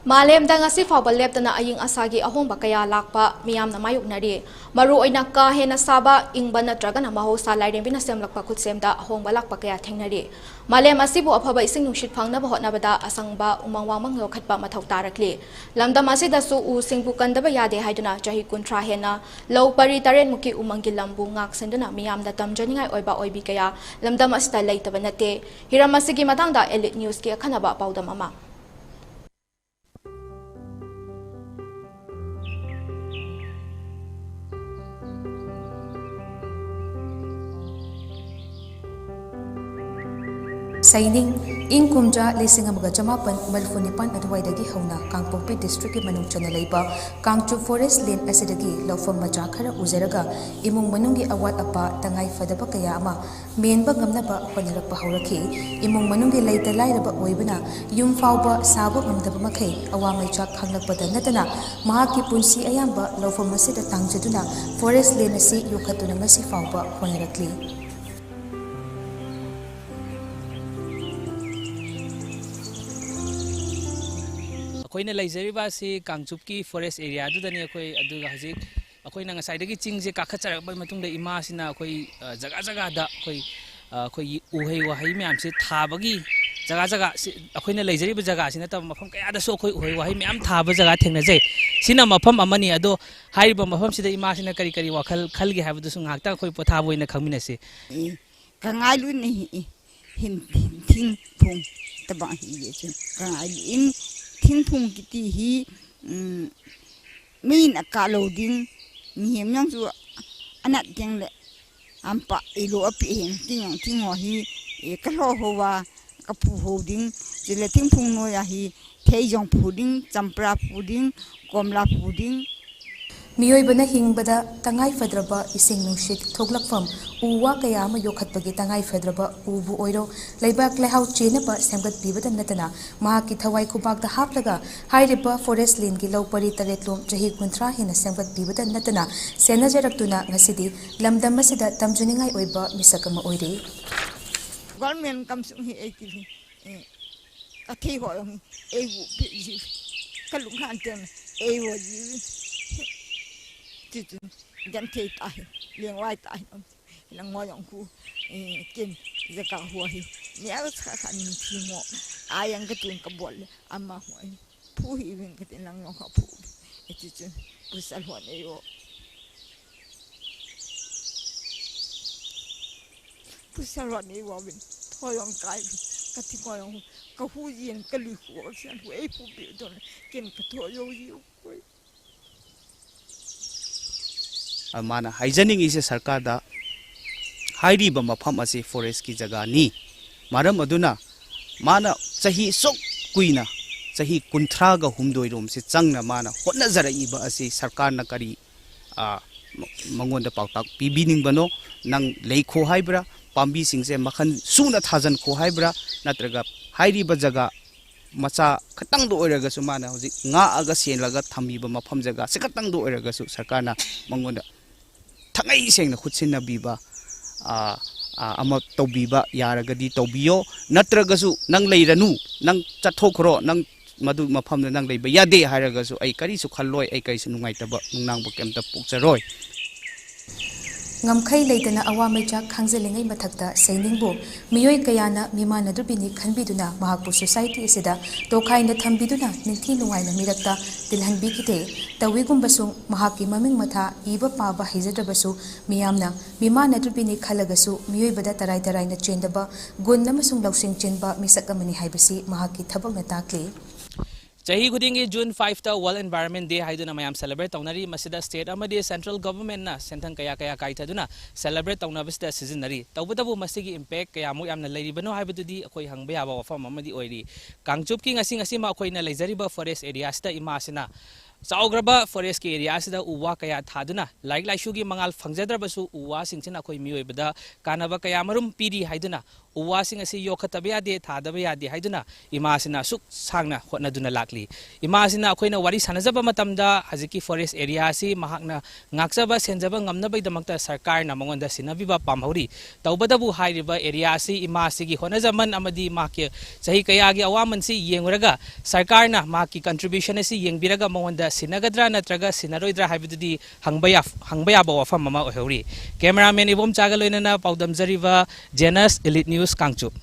Malem da ngasi fawba leptana aying asagi ahongba kaya lakpa miyamna mayuknari maru oina ka hena saba ingba natragana mahosa lairembina semlakpa khutsemda ahongba lakpa kaya thengnari malem asibu afaba ising nungshit phangnaba hotnabada asangba umangwangmang lokhatpa mathau tarakli lamdam asidasu u singbu kandaba yade haiduna jahi kuntra hena low pari taren muki umangi lambu ngak senduna miyamda tamjaningai oiba oibi kaya lamdam asita leitaba nate hiramasigi matangda elite news ki akhanaba paudam ama Seining ing kumja lising amaga jamapan malfunipan adwaidagi hauna Kangpokpi district ki manung chana leiba Kangchu forest lane asidagi lawfam maja khara uzaraga imung manungi awat apa tangai fadaba kaya ama menba ngamnaba honarakpa haurakhi imung manungi leita lairaba oibana yum fawba saba ngamdaba makhai awamai chak khanglakpada natana mahaki punsi ayamba lawfam asida tangjaduna forest lane asi yokhatuna ngasi fawba honarakli कोई लाइजरीबा से कांगचुप की forest area दुदनी कोई अदुगा हजिक कोई नंगा साइडगी चिंग से काखा चरक मतुंग the इमा सिना कोई जगह जगह दा कोई उहै वहै म्याम से थाबगी जगह जगह अखोइना लाइजरीबा जगह सिना तब मफम कया दसो कोई उहै वहै म्याम थाब जगह थेंगना जे सिना मफम अमनी अदो हाइबा मफम सिदा इमा सिना करी करी वखल खलगे हाबदसु ngakta कोई पोथाब ओइना खमिनसे kangalu ni hin tin phung taba hi ye kangalu in tin phung kiti hi min akaloding miem yang su anak jeng le ampa ilo api hen ting hi e kalo howa kapu hoding jele tin phung no ya hi theijong puding champra puding komla puding Miyoybana hingbada tangai fadraba ising nungshit thoglakfam uwa kaya ama yokhatpagi tangai fadraba ubu oiro leibak lehau chenaba semgat pibada natana mahaki thawai khubakda haplaga hairiba forest lane gi lawpari taretlom jahi kunthra hina semgat pibada natana senajaraktuna ngasidi lamdam asida tamjuningai oiba misakama oire government comes hi ekili athi ho egu kalung hanten ewo ji gan te tai liang wai tai lang mo yang ku kin zaka huwa hi ni a khan thi mo ayang ka tin ka bol amma hoi phu hi wing ka tin lang no ka phu eti chu kusal ho ne yo kusal ho ne wo bin thoyong kai ka ti ko yong ka hu yin ka lu hu san hu e phu bi don kin ka thoyo yu माना हाइजनिंग इसे सरकार दा हाइरीबा मफम असे forest की जगह नी मारम अदुना माना सही सोक कुइना सही कुंथ्रागा हुमदोइरोम से चंगना माना होना जराइबा असे सरकार न करी मंगोंदा पाउताक पीबीनिंग बनो नंग लेखो हाइब्रा पांबी सिंगसे मखन सुना थाजन खो हाइब्रा नत्रगा हाइरीबा जगह मचा खतंग दो ओइरगसु माना होजि nga aga senlaga thambiba mafam jaga se khतंग दो ओइरगसु सरकारना मंगोंदा थंगाई सेंगना खुदसिना बीबा अमा तौबीबा यारगदी तौबियो नत्रगसु नंग लेरनु नंग चथोखरो नंग मदु मफमदा नंग लेबा यादे हारगसु आई करिसु खल्लोय आई करिसु नुंगाइतबा नुंगनांगबा केमता पुकचरोय ngamkhai leitana awamaicha khangjelingai mathakta seiningbo miyoi kayana mimanadubini khanbiduna mahakpu society asida tokhaina thambiduna ningthi lungaina mirakta tilhanbi kite tawigumbasung mahaki maming matha iba paba hijadrabasu miyamna mimanadubini khalagasu miyoi bada tarai tarai na chendaba gun namasung lausing chenba misakamani haibasi mahaki thabakna takle Jahi Gudingi June 5 ta World Environment Day haiduna mayam celebrate taunari masida state amadi central government na senthang kaya kaithaduna celebrate taunabista seasonary tawbadabu masigi impact kaya mo yamna leiribano haibadudi akoi hangba yaba wafam amadi oiri Kangchup ki ngasi ma akoi na leizariba forest area sta imasina Saugraba forest ki area sida uwa kaya thaduna like laishugi mangal phangjadrabasu uwa singchina akoi miyoibada kanaba kaya marum piri haiduna uwasing asi yokhatabe yade thadabe yade haiduna imasina suk sangna hotnaduna lakli imasina akoina wari sanajaba matamda haziki forest area si mahakna ngaksaba senjaba ngamnabai damakta sarkar na mangonda sinabiba pamhauri tawbadabu hairiba area si imasigi honajaman amadi makye sahi kayagi awaman si yengraga sarkar na maki contribution si yengbiraga mangonda sinagadra natraga sinaroidra haibidudi hangbaya ba wafam mama ohori cameraman ibom chagaloina na paudam jariba Jenas Elite News Kangchup.